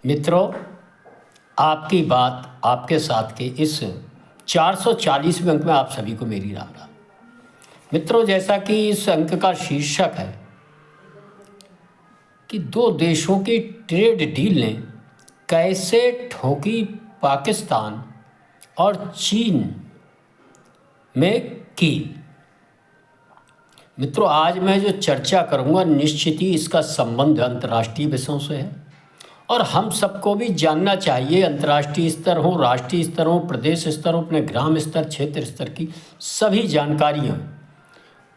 मित्रों, आपकी बात आपके साथ के इस 440वें अंक में आप सभी को मेरी राम राम। मित्रों, जैसा कि इस अंक का शीर्षक है कि दो देशों की ट्रेड डील ने कैसे ठोकी पाकिस्तान और चीन में कील। मित्रों, आज मैं जो चर्चा करूंगा निश्चित ही इसका संबंध अंतर्राष्ट्रीय विषयों से है और हम सबको भी जानना चाहिए। अंतर्राष्ट्रीय स्तर हो, राष्ट्रीय स्तर हो, प्रदेश स्तर हो, अपने ग्राम स्तर, क्षेत्र स्तर की सभी जानकारियों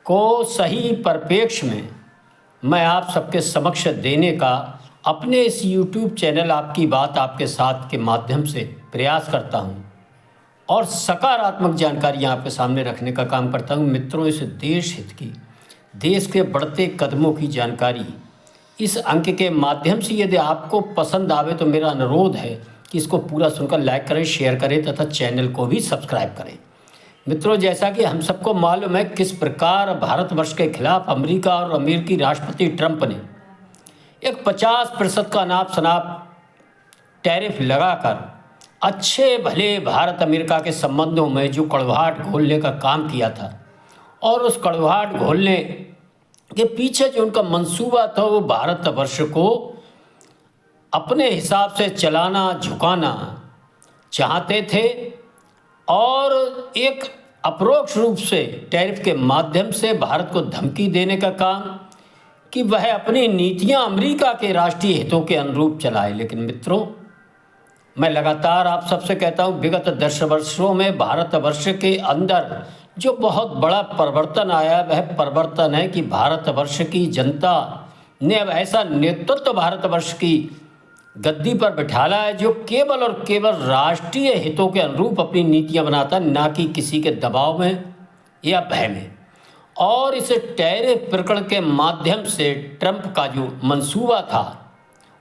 को सही परिप्रेक्ष्य में मैं आप सबके समक्ष देने का अपने इस YouTube चैनल आपकी बात आपके साथ के माध्यम से प्रयास करता हूं और सकारात्मक जानकारियां आपके सामने रखने का काम करता हूं। मित्रों, इस देश हित की, देश के बढ़ते कदमों की जानकारी इस अंक के माध्यम से यदि आपको पसंद आवे तो मेरा अनुरोध है कि इसको पूरा सुनकर लाइक करें, शेयर करें तथा चैनल को भी सब्सक्राइब करें। मित्रों, जैसा कि हम सबको मालूम है किस प्रकार भारतवर्ष के खिलाफ अमेरिका और अमेरिकी राष्ट्रपति ट्रंप ने एक 50% का अनाप शनाप टैरिफ लगाकर अच्छे भले भारत अमेरिका के संबंधों में जो कड़वाहट घोलने का काम किया था और उस कड़वाहट घोलने के पीछे जो उनका मंसूबा था वो भारतवर्ष को अपने हिसाब से चलाना, झुकाना चाहते थे और एक अपरोक्ष रूप से टैरिफ के माध्यम से भारत को धमकी देने का काम कि वह अपनी नीतियां अमेरिका के राष्ट्रीय हितों के अनुरूप चलाए। लेकिन मित्रों, मैं लगातार आप सबसे कहता हूं, विगत 10 वर्षों में भारतवर्ष के अंदर जो बहुत बड़ा परिवर्तन आया वह परिवर्तन है कि भारतवर्ष की जनता ने अब ऐसा नेतृत्व भारतवर्ष की गद्दी पर बिठाला है जो केवल और केवल राष्ट्रीय हितों के अनुरूप अपनी नीतियां बनाता, ना कि किसी के दबाव में या भय में। और इस टैरिफ प्रकरण के माध्यम से ट्रंप का जो मंसूबा था,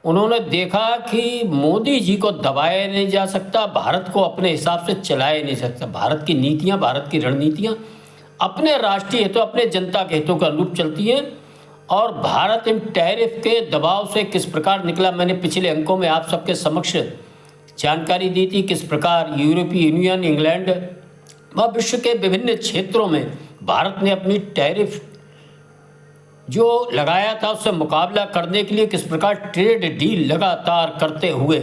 उन्होंने देखा कि मोदी जी को दबाया नहीं जा सकता, भारत को अपने हिसाब से चलाया नहीं सकता। भारत की नीतियां, भारत की रणनीतियां अपने राष्ट्रीय हितों, अपने जनता के हितों के अनुरूप चलती हैं और भारत इन टैरिफ के दबाव से किस प्रकार निकला, मैंने पिछले अंकों में आप सबके समक्ष जानकारी दी थी। किस प्रकार यूरोपीय यूनियन, इंग्लैंड व विश्व के विभिन्न क्षेत्रों में भारत ने अपनी टैरिफ जो लगाया था उससे मुकाबला करने के लिए किस प्रकार ट्रेड डील लगातार करते हुए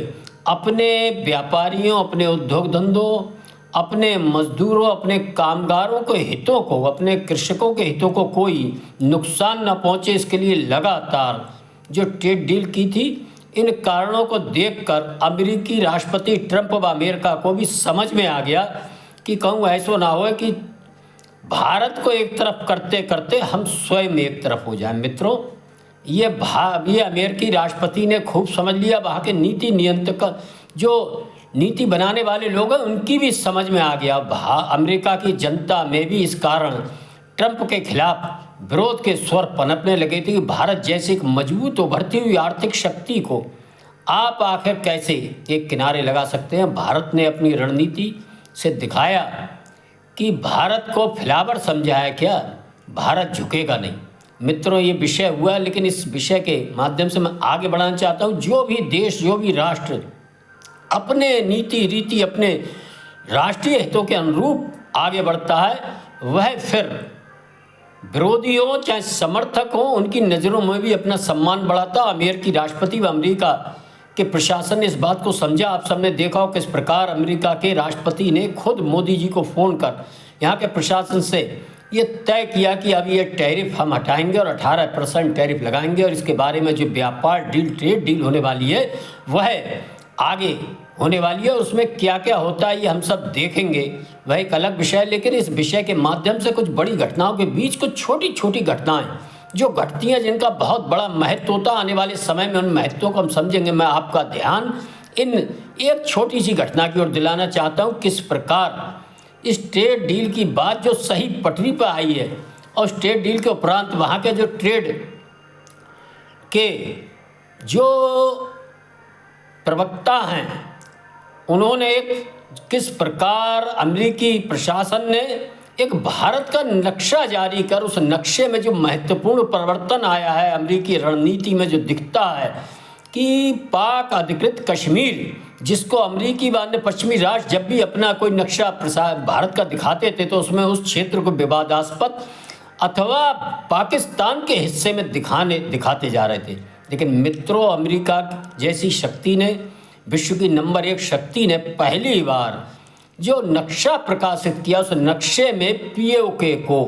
अपने व्यापारियों, अपने उद्योग धंधों, अपने मजदूरों, अपने कामगारों के हितों को, अपने कृषकों के हितों को कोई नुकसान न पहुंचे, इसके लिए लगातार जो ट्रेड डील की थी। इन कारणों को देखकर अमेरिकी राष्ट्रपति ट्रंप व अमेरिका को भी समझ में आ गया कि कहूँ ऐसा ना हो कि भारत को एक तरफ करते करते हम स्वयं एक तरफ हो जाएं। मित्रों, ये अमेरिकी राष्ट्रपति ने खूब समझ लिया। वहाँ के नीति नियंत्रक जो नीति बनाने वाले लोग हैं उनकी भी समझ में आ गया। अमेरिका की जनता में भी इस कारण ट्रंप के खिलाफ विरोध के स्वर पनपने लगे थे कि भारत जैसी एक मजबूत उभरती हुई आर्थिक शक्ति को आप आखिर कैसे एक किनारे लगा सकते हैं। भारत ने अपनी रणनीति से दिखाया कि भारत को फिलावर समझा है क्या, भारत झुकेगा नहीं। मित्रों, ये विषय हुआ, लेकिन इस विषय के माध्यम से मैं आगे बढ़ाना चाहता हूँ। जो भी देश, जो भी राष्ट्र अपने नीति रीति, अपने राष्ट्रीय हितों के अनुरूप आगे बढ़ता है, वह फिर विरोधी हो चाहे समर्थक हो, उनकी नज़रों में भी अपना सम्मान बढ़ाता। अमेरिकी राष्ट्रपति व अमेरिका के प्रशासन ने इस बात को समझा। आप सबने देखा हो किस प्रकार अमेरिका के राष्ट्रपति ने खुद मोदी जी को फ़ोन कर यहाँ के प्रशासन से ये तय किया कि अब ये टैरिफ हम हटाएंगे और 18% टैरिफ लगाएंगे और इसके बारे में जो व्यापार डील, ट्रेड डील होने वाली है वह आगे होने वाली है और उसमें क्या क्या होता है ये हम सब देखेंगे, वह एक अलग विषय है। लेकिन इस विषय के माध्यम से कुछ बड़ी घटनाओं के बीच कुछ छोटी छोटी घटनाएं जो घटती हैं, जिनका बहुत बड़ा महत्व होता है, आने वाले समय में उन महत्वों को हम समझेंगे। मैं आपका ध्यान इन एक छोटी सी घटना की ओर दिलाना चाहता हूँ। किस प्रकार इस ट्रेड डील की बात जो सही पटरी पर आई है और उस ट्रेड डील के उपरांत वहाँ के जो ट्रेड के जो प्रवक्ता हैं उन्होंने किस प्रकार अमेरिकी प्रशासन ने एक भारत का नक्शा जारी कर उस नक्शे में जो महत्वपूर्ण परिवर्तन आया है, अमेरिकी रणनीति में जो दिखता है कि पाक अधिकृत कश्मीर, जिसको अमेरिकी व अन्य पश्चिमी राष्ट्र जब भी अपना कोई नक्शा प्रसार भारत का दिखाते थे तो उसमें उस क्षेत्र को विवादास्पद अथवा पाकिस्तान के हिस्से में दिखाते जा रहे थे। लेकिन मित्रों, अमेरिका जैसी शक्ति ने, विश्व की नंबर 1 शक्ति ने पहली बार जो नक्शा प्रकाशित किया, उस नक्शे में पीओके को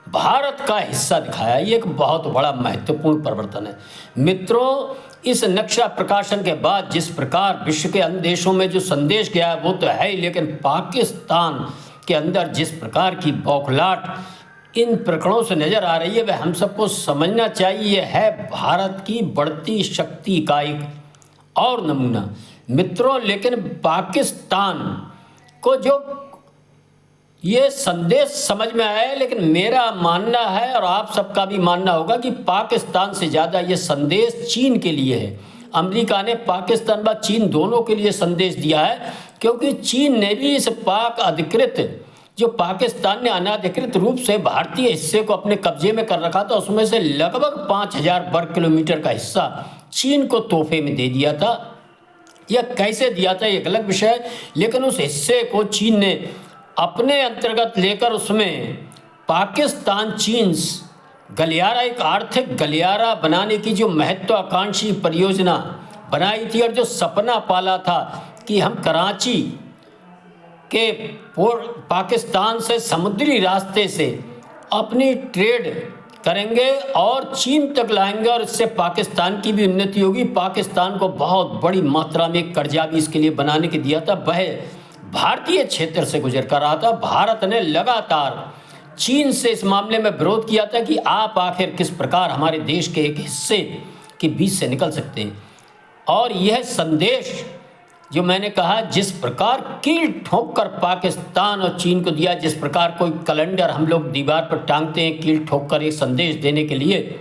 भारत का हिस्सा दिखाया। ये एक बहुत बड़ा महत्वपूर्ण परिवर्तन है मित्रों। इस नक्शा प्रकाशन के बाद जिस प्रकार विश्व के अन्य देशों में जो संदेश गया है वो तो है ही, लेकिन पाकिस्तान के अंदर जिस प्रकार की बौखलाहट इन प्रकरणों से नजर आ रही है वह हम सबको समझना चाहिए है भारत की बढ़ती शक्ति का एक और नमूना मित्रों। लेकिन पाकिस्तान को जो ये संदेश समझ में आया है, लेकिन मेरा मानना है और आप सबका भी मानना होगा कि पाकिस्तान से ज़्यादा ये संदेश चीन के लिए है। अमेरिका ने पाकिस्तान व चीन दोनों के लिए संदेश दिया है, क्योंकि चीन ने भी इस पाक अधिकृत जो पाकिस्तान ने अनाधिकृत रूप से भारतीय हिस्से को अपने कब्जे में कर रखा था, उसमें से लगभग 5000 वर्ग किलोमीटर का हिस्सा चीन को तोहफे में दे दिया था। यह कैसे दिया था एक अलग विषय है, लेकिन उस हिस्से को चीन ने अपने अंतर्गत लेकर उसमें पाकिस्तान चीन गलियारा, एक आर्थिक गलियारा बनाने की जो महत्वाकांक्षी परियोजना बनाई थी और जो सपना पाला था कि हम कराची के पाकिस्तान से समुद्री रास्ते से अपनी ट्रेड करेंगे और चीन तक लाएंगे और इससे पाकिस्तान की भी उन्नति होगी। पाकिस्तान को बहुत बड़ी मात्रा में कर्जा भी इसके लिए बनाने के दिया था। वह भारतीय क्षेत्र से गुजर कर रहा था। भारत ने लगातार चीन से इस मामले में विरोध किया था कि आप आखिर किस प्रकार हमारे देश के एक हिस्से के बीच से निकल सकते हैं। और यह संदेश जो मैंने कहा, जिस प्रकार कील ठोक कर पाकिस्तान और चीन को दिया, जिस प्रकार कोई कैलेंडर हम लोग दीवार पर टांगते हैं कील ठोक कर एक संदेश देने के लिए,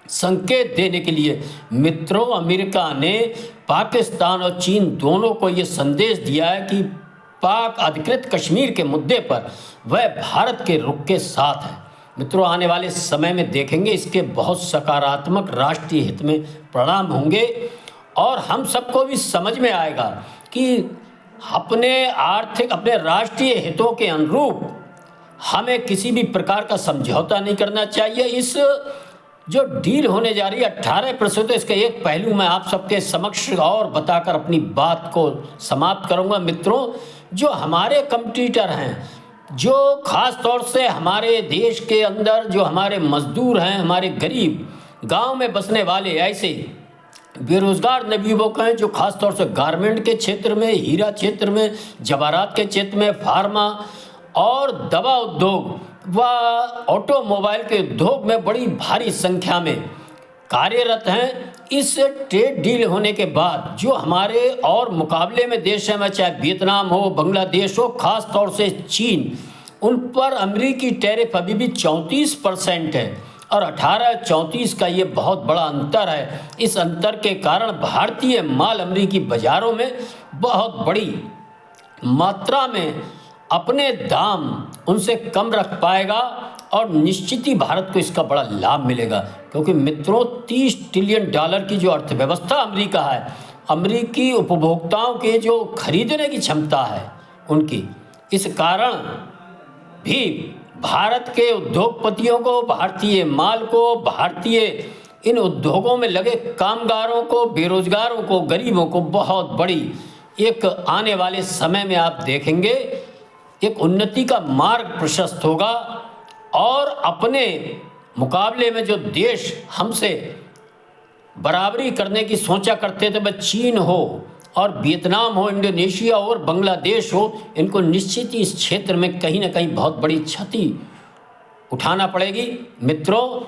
संकेत देने के लिए, मित्रों अमेरिका ने पाकिस्तान और चीन दोनों को ये संदेश दिया है कि पाक अधिकृत कश्मीर के मुद्दे पर वह भारत के रुख के साथ है। मित्रों, आने वाले समय में देखेंगे इसके बहुत सकारात्मक राष्ट्रीय हित में परिणाम होंगे और हम सबको भी समझ में आएगा कि अपने राष्ट्रीय हितों के अनुरूप हमें किसी भी प्रकार का समझौता नहीं करना चाहिए। इस जो डील होने जा रही है 18%, तो इसका एक पहलू मैं आप सबके समक्ष और बताकर अपनी बात को समाप्त करूंगा। मित्रों, जो हमारे कंपटीटर हैं, जो खास तौर से हमारे देश के अंदर जो हमारे मजदूर हैं, हमारे गरीब गांव में बसने वाले ऐसे बेरोजगार नवयुवक हैं जो खास तौर से गारमेंट के क्षेत्र में, हीरा क्षेत्र में, जवाहरात के क्षेत्र में, फार्मा और दवा उद्योग व ऑटोमोबाइल के उद्योग में बड़ी भारी संख्या में कार्यरत हैं। इस ट्रेड डील होने के बाद जो हमारे और मुकाबले में देश हैं, चाहे वियतनाम हो, बांग्लादेश हो, खास तौर से चीन, उन पर अमेरिकी टैरिफ अभी भी 34% है और 18-34 का ये बहुत बड़ा अंतर है। इस अंतर के कारण भारतीय माल अमेरिकी बाज़ारों में बहुत बड़ी मात्रा में अपने दाम उनसे कम रख पाएगा और निश्चित ही भारत को इसका बड़ा लाभ मिलेगा, क्योंकि मित्रों $30 ट्रिलियन की जो अर्थव्यवस्था अमेरिका है, अमेरिकी उपभोक्ताओं के जो खरीदने की क्षमता है उनकी, इस कारण भी भारत के उद्योगपतियों को, भारतीय माल को, भारतीय इन उद्योगों में लगे कामगारों को, बेरोजगारों को, गरीबों को बहुत बड़ी एक आने वाले समय में आप देखेंगे एक उन्नति का मार्ग प्रशस्त होगा। और अपने मुकाबले में जो देश हमसे बराबरी करने की सोचा करते थे, वह चीन हो और वियतनाम हो, इंडोनेशिया हो और बांग्लादेश हो, इनको निश्चित ही इस क्षेत्र में कहीं ना कहीं बहुत बड़ी क्षति उठाना पड़ेगी। मित्रों,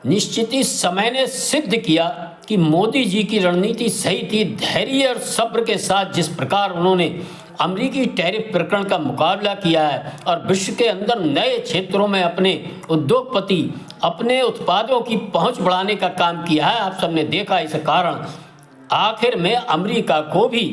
निश्चित ही समय ने सिद्ध किया कि मोदी जी की रणनीति सही थी। धैर्य और सब्र के साथ जिस प्रकार उन्होंने अमेरिकी टैरिफ प्रकरण का मुकाबला किया है और विश्व के अंदर नए क्षेत्रों में अपने उद्योगपति अपने उत्पादों की पहुंच बढ़ाने का काम किया है, आप सबने देखा। इस कारण आखिर में अमेरिका को भी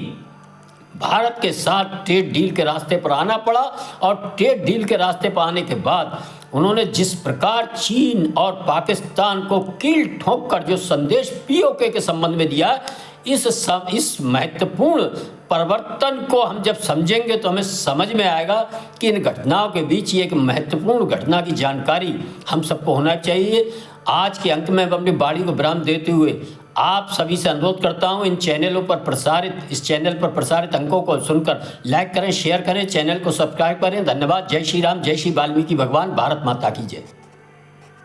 भारत के साथ ट्रेड डील के रास्ते पर आना पड़ा और ट्रेड डील के रास्ते पर आने के बाद उन्होंने जिस प्रकार चीन और पाकिस्तान को कील ठोंक कर जो संदेश पीओके के संबंध में दिया, इस महत्वपूर्ण परिवर्तन को हम जब समझेंगे तो हमें समझ में आएगा कि इन घटनाओं के बीच एक महत्वपूर्ण घटना की जानकारी हम सबको होना चाहिए। आज के अंक में अपनी बाड़ी को विराम देते हुए आप सभी से अनुरोध करता हूं, इस चैनल पर प्रसारित अंकों को सुनकर लाइक करें, शेयर करें, चैनल को सब्सक्राइब करें। धन्यवाद। जय श्री राम, जय श्री वाल्मीकि भगवान, भारत माता की जय।